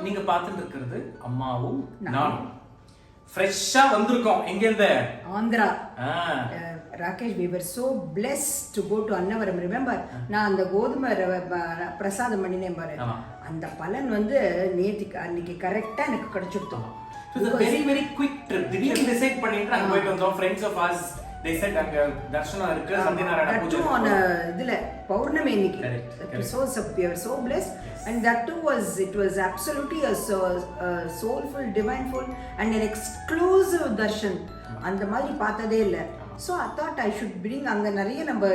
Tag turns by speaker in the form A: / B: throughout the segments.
A: நீங்க பார்த்துட்டு இருக்கிறது அம்மாவும் நானும் ஃப்ரெஷ்ஷா வந்திருக்கோம். எங்க இருந்து?
B: Andhra. Rakesh, we were so blessed to go to Ammavum. Remember, நான் அந்த கோதுமை பிரசாதம் பண்ணினேன் பாரு, அந்த பலன் வந்து நேற்றுக்கு அன்னைக்கு கரெக்டா எனக்கு கிடைச்சிருத்தோம்.
A: Very very quick trip. திடீர்னு டிசைட் பண்ணிட்டு அங்க போயிட்டு வந்தோம். Friends of us they said அங்க தர்ஷனம் இருக்கு, சத்யநாராயண பூஜை
B: on இதுல பௌர்ணமி இன்னைக்கு. So we are so blessed, and that too it was absolutely a soulful, divineful and an exclusive darshan. அந்த மாதிரி பார்த்ததே இல்ல. So I thought I should bring அங்க நிறைய நம்ம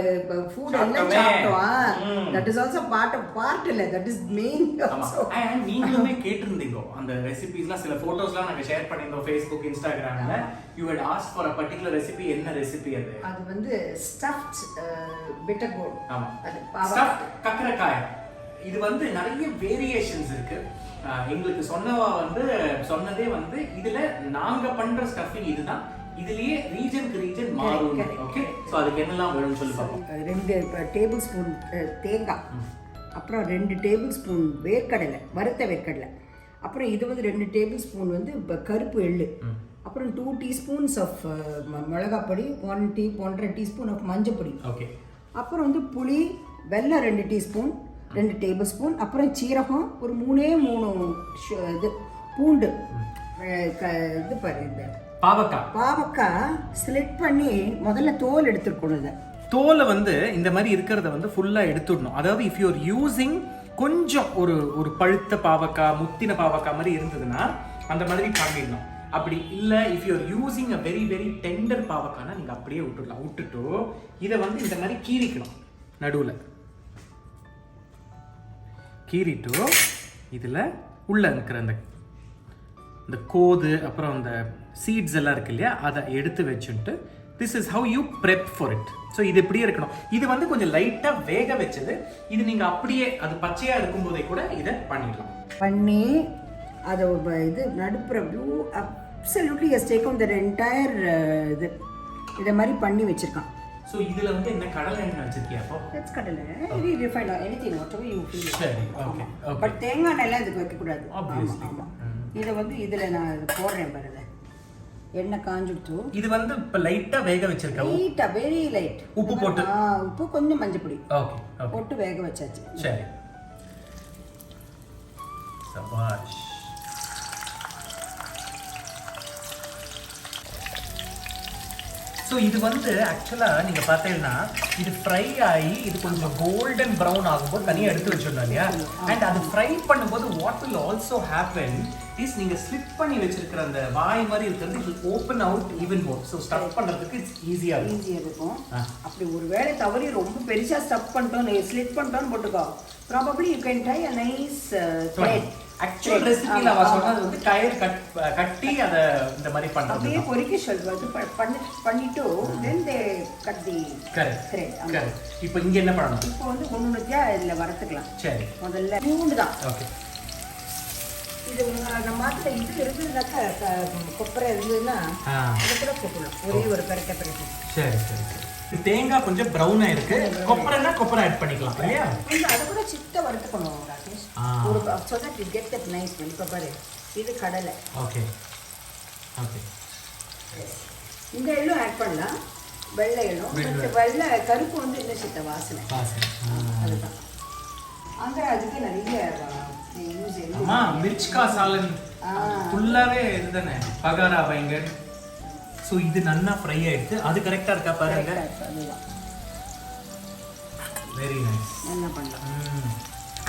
B: food எல்லாம் சாப்பிட்டோம். That is also part இல்ல, that is main also.
A: And நீங்களுமே கேட்டிருந்தீங்க அந்த ரெசிபீஸ்லாம், சில போட்டோஸ்லாம் நாங்க ஷேர் பண்ணிருந்தோம் Facebook, Instagramல. You had asked for a particular recipe. என்ன ரெசிபி அது?
B: அது வந்து stuffed bitter gourd.
A: ஆமா, stuffed கக்கரக்காய். இது வந்து நிறைய வேரியேஷன்ஸ் இருக்கு. எங்களுக்கு சொன்னதே வந்து இதுல நாங்க பண்ற ஸ்டஃபிங் இதுதான், இதுலயே ரீஜனுக்கு ரீஜன் மாறும். ஓகே, சோ அதுக்கு என்னெல்லாம் வேணும்னு சொல்லி பாப்போம்.
B: 2 டேபிள் ஸ்பூன் தேங்காய், அப்புறம் 2 டேபிள் ஸ்பூன் வேர்க்கடலை, வறுத்த வேர்க்கடலை, அப்புறம் இது வந்து 2 டேபிள் ஸ்பூன் வந்து கருப்பு எள்ளு, அப்புறம் 2 டீஸ்பூன்ஸ் ஆஃப் மிளகாய் பொடி, 1.5 டீஸ்பூன் ஆஃப் மஞ்சள் பொடி.
A: ஓகே, அப்புறம்
B: வந்து புளி, வெல்லம் 2 டீஸ்பூன், 2 டேபிள் ஸ்பூன், அப்புறம் சீரகம் ஒரு 3 இது பூண்டு, இது பாரு இந்த பாவக்காய் ஸ்லிட் பண்ணி முதல்ல தோல் எடுத்துக்கணும்.
A: தோலை வந்து இந்த மாதிரி இருக்கிறத வந்து ஃபுல்லா எடுத்துடணும். அதாவது இஃப் யூ ஆர் யூசிங் கொஞ்சம் ஒரு பழுத்த பாவக்காய், முத்தின பாவக்காய் மாதிரி இருந்ததுன்னா அந்த மாதிரி பண்ணிடணும். அப்படி இல்லை, if you are using a very very tender பாவக்காய்னா நீங்க அப்படியே விட்டுடலாம். விட்டுட்டு இதை வந்து இந்த மாதிரி கீறிக்கணும். நடுவில் கீறிட்டு இதில் உள்ள இருக்கிற இந்த கோது, அப்புறம் அந்த சீட்ஸ் எல்லாம் இருக்கு இல்லையா, அதை எடுத்து வச்சுட்டு this is how you prep for it. So இது இப்படியே இருக்கணும். இது வந்து கொஞ்சம் லைட்டாக வேக வச்சது. இது நீங்கள் அப்படியே அது பச்சையாக இருக்கும்போதே கூட இதை பண்ணிடலாம்.
B: பண்ணி அதை இது நடுப்புற blue absolutely S take the entire இது இதை மாதிரி பண்ணி வச்சுருக்கான்.
A: ஸோ இதில் வந்து என்ன கடலை எண்ணெய் வச்சிருக்கியா? அப்போ
B: இட்ஸ் கடலை refined anything whatever you feel.
A: சரி, ஓகே.
B: பட் தேங்காய் எண்ணெய்லாம் இதுக்கு வைக்கக்கூடாது. ஆமாம், இதை வந்து இதில் நான் போடுறேன் பாருங்க. எண்ணெய் காஞ்சுடுத்து
A: இது வந்து இப்போ லைட்டாக வேக வச்சிருக்கேன்.
B: லைட்டாக, வெரி லைட்.
A: உப்பு போட்டு,
B: உப்பு கொஞ்சம் மஞ்சள் பொடி
A: ஓகே
B: போட்டு வேக வச்சாச்சு.
A: சரி, சபாஷ். ஸோ இது வந்து ஆக்சுவலாக நீங்கள் பார்த்தீங்கன்னா இது ஃப்ரை ஆகி இது கொஞ்சம் கோல்டன் ப்ரௌன் ஆகும்போது தனியாக எடுத்து வச்சிடணும் இல்லையா? அண்ட் அது ஃப்ரை பண்ணும்போது what will also happen is நீங்கள் ஸ்லிப் பண்ணி வச்சிருக்கிற அந்த வாய் மாதிரி இருக்கிறது it open out even more. So stuff பண்ணுறதுக்கு இட்ஸ் ஈஸியாக
B: இருக்கும். அப்படி ஒரு வேளை தவறி ரொம்ப பெருசாக ஸ்டஃப் பண்ணிட்டோம், ஸ்லிப் பண்ணிட்டோன்னு போட்டுக்கோ, probably you can try a nice thread.
A: Actual ரெசிபில அவ சொன்னது வந்து கயிறு கட்டி அத இந்த மாதிரி பண்றது.
B: அப்படியே பொரிக்க சொல்றது பண்ணிட்டு then they cut the thread.
A: Correct. இப்போ இங்க என்ன பண்ணணும்?
B: இப்போ வந்து ஒண்ணுனத்தியா இல்ல வறுத்துக்கலாம்.
A: சரி,
B: முதல்ல பூண்டு தான்.
A: ஓகே.
B: இது நம்ம மாத்திர இது இருக்குதுனாக்கா கொப்பரை இருந்ததுன்னா அது கூட போடலாம். ஒரே ஒரு பெரட்டை.
A: சரி சரி சரி. தேங்காய் கொஞ்சம் ப்ரௌனா இருக்கு. கொப்பரைனா கொப்பரை ஆட் பண்ணிக்கலாம் இல்லையா?
B: அத கூட சித்த வறுத்துக்கணும் ராகேஷ். ஒரு so that you get that nice smell. இப்ப பாரு, இது கடலை.
A: Okay okay.
B: இந்த எள்ளு ஆட் பண்ணலாம், வெள்ளை எள்ளு. வெள்ளை கருப்பு வந்து இந்த சித்த வாசனை. அதுதான் ஆந்திராவுக்கு நிறைய யூஸ் எள்ளு.
A: ஆமா, மிர்ச்கா சாலன் ஃபுல்லாவே இதுதானே பகாரா பயங்கர். ஸோ இது நல்லா ஃப்ரை ஆயிடுச்சு. அது கரெக்டாக இருக்கா பாருங்க. Very nice.
B: என்ன பண்ணலாம்.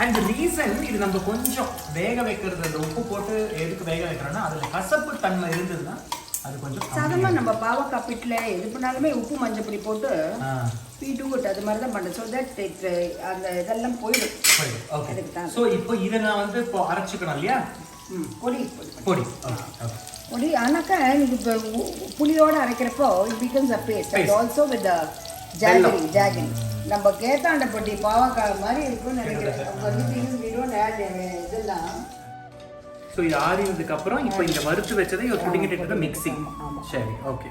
A: அண்ட் ரீசன் இது நம்ம கொஞ்சம் வேக வைக்கிறது, அந்த உப்பு போட்டு எதுக்கு வேக வைக்கிறோம்னா அதில் கசப்பு தன்மை இருந்ததுன்னா அது கொஞ்சம்
B: சாதாரணமாக நம்ம பாவக்காய் பிட்டில் எது பண்ணாலுமே உப்பு மஞ்சள் பொடி போட்டு பீட்டு அது மாதிரி தான் பண்ணுறேன். ஸோ தட் அந்த இதெல்லாம் போயிடும்.
A: ஓகே. ஸோ இப்போ இதை நான் வந்து இப்போ அரைச்சிக்கணும் இல்லையா?
B: பொடி
A: பொடி
B: பொடி. ஆனாக்கா இப்போ புளியோடு அரைக்கிறப்போ it becomes a paste. And also with jaggery நம்ம கேத்தாண்டப்பட்டி பாவக்காய் மாதிரி இருக்கும்னு நினைக்கிறேன். இதெல்லாம்
A: ஸோ இது ஆறினதுக்கு அப்புறம் இப்போ இந்த வறுத்து வச்சதை ஒரு புடிங்கிட்டு மிக்சிங். சரி, ஓகே.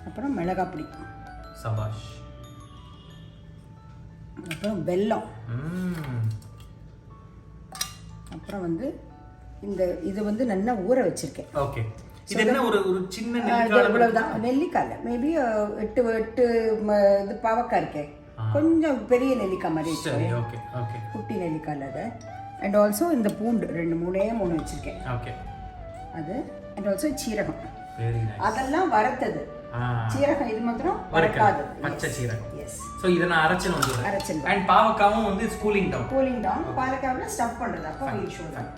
B: அப்புறம் மிளகாய் பொடி,
A: சபாஷ்.
B: அப்புறம் வெல்லம். அப்புறம் வந்து இது வந்து நல்லா ஊற வச்சிருக்கேன்.
A: ஓகே. இது என்ன ஒரு சின்ன நெல்லிக்காய்
B: இவ்வளவுதான். நெல்லிக்காய் மேபி 8 இது பாவக்காய் இருக்கேன். கொஞ்சம் பெரிய நெல்லிக்காய் மாதிரி
A: சரி. Okay okay.
B: குட்டி நெல்லிக்காய் அது. அண்ட் ஆல்சோ இந்த பூண்டு 3 வச்சிருக்கேன்.
A: ஓகே.
B: அது அண்ட் ஆல்சோ சீரகம்.
A: Very nice.
B: அதெல்லாம் வறுத்தது. சீரகம் இது மாத்திரம் வறுக்காது.
A: பச்சை சீரகம்.
B: எஸ்.
A: சோ இத நான் அரைச்சேன். அண்ட் பாவக்காவும் வந்து கூலிங் டவுன்.
B: பாவக்காவை ஸ்டஃப் பண்றது. அப்போ ஷோ தான்.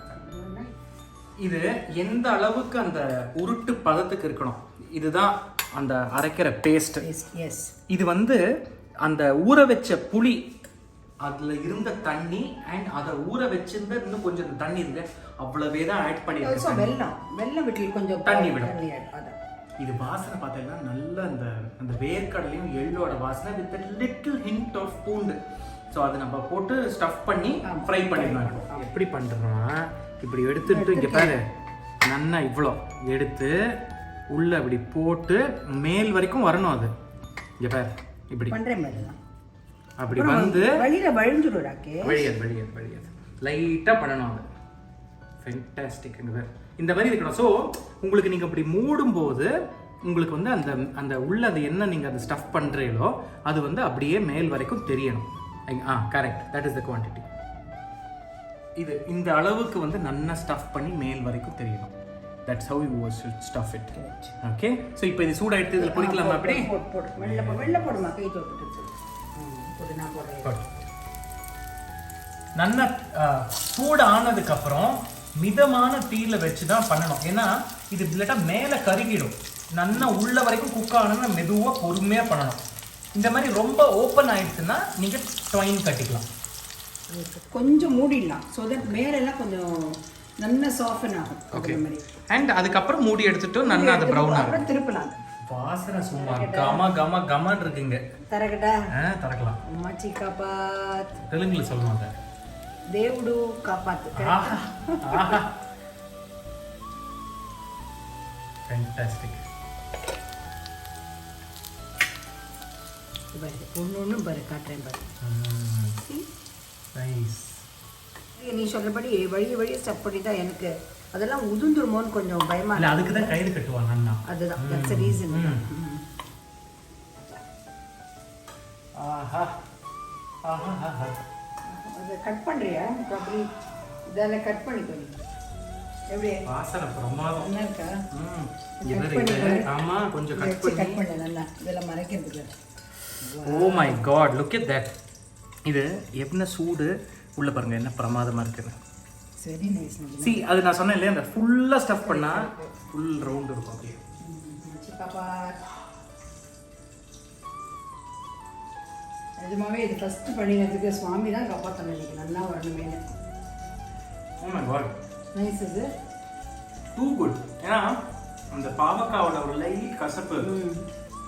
A: இது எந்த அளவுக்கு அந்த உருட்டு பதத்துக்கு இருக்கணும், இதுதான் அந்த அரைக்கிற பேஸ்ட்.
B: எஸ். இது
A: வந்து அந்த ஊற வச்ச புளி, அதுல இருந்த தண்ணி அண்ட் அதை ஊற வச்சிருந்த இன்னும் கொஞ்சம் தண்ணி இருக்கு, அவ்வளவே தான் ஆட் பண்ணிருக்கேன்.
B: வெல்லம் விட்டு கொஞ்சம்
A: தண்ணி விடும். இது வாசனை பார்த்தீங்கன்னா நல்ல அந்த வேர்க்கடலையும் எள்ளோட வாசனை வித் லிட்டில் ஹிண்ட் ஆஃப் பூண்டு. ஸோ அதை நம்ம போட்டு ஸ்டஃப் பண்ணி ஃப்ரை பண்ணிடலாம். எப்படி பண்ணுறோம்னா இப்படி எடுத்துட்டு இங்கே பாரு, நல்லா இவ்வளோ எடுத்து உள்ள இப்படி போட்டு மேல் வரைக்கும் வரணும். அது இங்கே பாரு இப்படி
B: பண்ணுறேன் மாதிரி தான்.
A: அப்படி வந்து
B: வழியில் வழிஞ்சுடுறாக்கே.
A: வழியாது லைட்டாக பண்ணணும். அது ஃபென்டாஸ்டிக்ங்க. இந்த மாதிரி இருக்கணும். ஸோ உங்களுக்கு நீங்கள் இப்படி மூடும்போது உங்களுக்கு வந்து அந்த உள்ள அந்த என்ன நீங்கள் அந்த ஸ்டஃப் பண்ணுறீங்களோ அது வந்து அப்படியே மேல் வரைக்கும் தெரியணும். Correct, that is the quantity. இது இந்த அளவுக்கு வந்து நல்லா ஸ்டஃப் பண்ணி மேல் வரைக்கும் தெரியணும். That's how you should stuff it. Okay. So இப்போ இது சூடாயிட்டு இதில் பொரிக்கலாமா? அப்படி
B: வெள்ளை போடுமா, கை தொட்டு நான் போடுறேன்.
A: நல்லா சூடு ஆனதுக்கு அப்புறம் மிதமான தீயில வச்சு தான் பண்ணணும். ஏன்னா இது இல்லாட்டா மேலே கருகிடும். நல்லா உள்ள வரைக்கும் குக் ஆகணும்னா மெதுவாக பொறுமையாக பண்ணணும். இந்த மாதிரி ரொம்ப ஓப்பன் ஆயிடுச்சுன்னா நீங்கள் ட்வைன் கட்டிக்கலாம்.
B: கொஞ்சம் மூடிடலாம். ஸோ தட் மேலெல்லாம் கொஞ்சம் நல்லா சாஃப்டன் ஆகும்.
A: ஓகே. அண்ட் அதுக்கப்புறம் மூடி எடுத்துட்டு நல்லா அது ப்ரௌன் ஆகும்.
B: திருப்பலாம்.
A: வாசனை சும்மா கமன்னு இருக்குங்க.
B: தரகட்டா?
A: தரக்கலாம்.
B: அம்மாச்சி காப்பாத்.
A: தெலுங்குல சொல்லுவாங்க.
B: దేవుడు కాపాతు.
A: ஃபேண்டாஸ்டிக்.
B: ஒன்று பாரு காட்டுறேன் பாரு.
A: நைஸ்.
B: நீ சொல்றபடி வழியை ஸ்டப் பண்ணி தான் எனக்கு அதெல்லாம் உதுந்துருமோன்னு கொஞ்சம் பயமா
A: இல்லை. அதுக்கு தான் கயிறு கட்டுவாங்க அண்ணா.
B: அதுதான் தட்ஸ் தி ரீசன்.
A: ஆஹா ஆஹா.
B: அதை கட் பண்ணுறியா? அப்படி இதெல்லாம் கட் பண்ணிக்கோ. எப்படி
A: வாசனை பிரமாதம்.
B: நல்லா இருக்கா?
A: ஆமா, கொஞ்சம் கட்
B: பண்ணு நல்லா, இதெல்லாம் மறைக்கிறதுக்கு.
A: Oh my God, look at that. இது என்ன சூடு உள்ள பாருங்க, என்ன பிரமாதமா இருக்குன்னு.
B: சரி நைஸ்.
A: சி அது நான் சொன்னேன் இல்லையா, அந்த ஃபுல்லா ஸ்டஃப் பண்ணா ஃபுல் ரவுண்ட் இருக்கும் அப்படியே.
B: பாப்பா நிஜமாவே இது ஃபர்ஸ்ட் பண்ணினதுக்கு சுவாமி தான் காப்பாற்றணும். இன்னைக்கு நல்லா வரணுமே.
A: Oh my god,
B: nice. இது
A: டூ குட். ஏன்னா அந்த பாவக்காவோட ஒரு லைட் கசப்பு,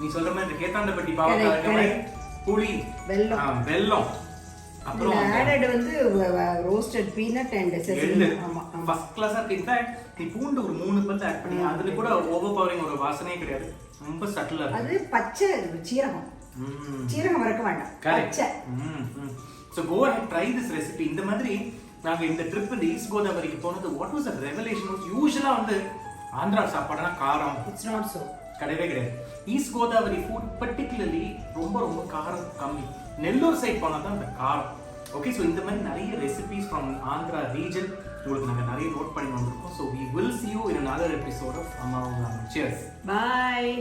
A: நீ சொல்ற மாதிரி இந்த கேத்தாண்டப்பட்டி பாவக்காய், புளி, வெல்லம், அப்புறம்
B: ஆடட் வந்து ரோஸ்டட் பீனட் அண்ட் செசமி. ஆமா,
A: ஃபர்ஸ்ட் கிளாஸா இருக்கு. இன்ஃபேக்ட் நீ பூண்டு ஒரு 3 பல்லு ஆட் பண்ணி அதுல கூட ஓவர் பவரிங் ஒரு வாசனையே கிடையாது. ரொம்ப சட்டிலா இருக்கு. அது
B: பச்சை சீரகம். சீரகம் வறுக்க வேண்டாம், பச்சை.
A: So go and try this recipe. இந்த மாதிரி நாங்க இந்த ட்ரிப் இந்த ஈஸ்ட் கோதாவரிக்கு போனது வாட் வாஸ் a revelation. யூசுவலா வந்து ஆந்திரா சாப்பாடுனா காரம்.
B: It's not so.
A: கிடையவே கிடையாது. ஈஸ்ட் கோதாவரி ஃபுட் பர்டிகுலர்லி ரொம்ப ரொம்ப காரம் கம்மி. நெல்லூர் சைட் போனால் தான் அந்த காரம். ஓகே. ஸோ இந்த மாதிரி நிறைய ரெசிபிஸ் ஃப்ரம் ஆந்திரா ரீஜன் உங்களுக்கு நாங்கள் நிறைய நோட் பண்ணி வந்திருக்கோம். So we will see you in another episode of Ammavum Naanum. Cheers.
B: Bye.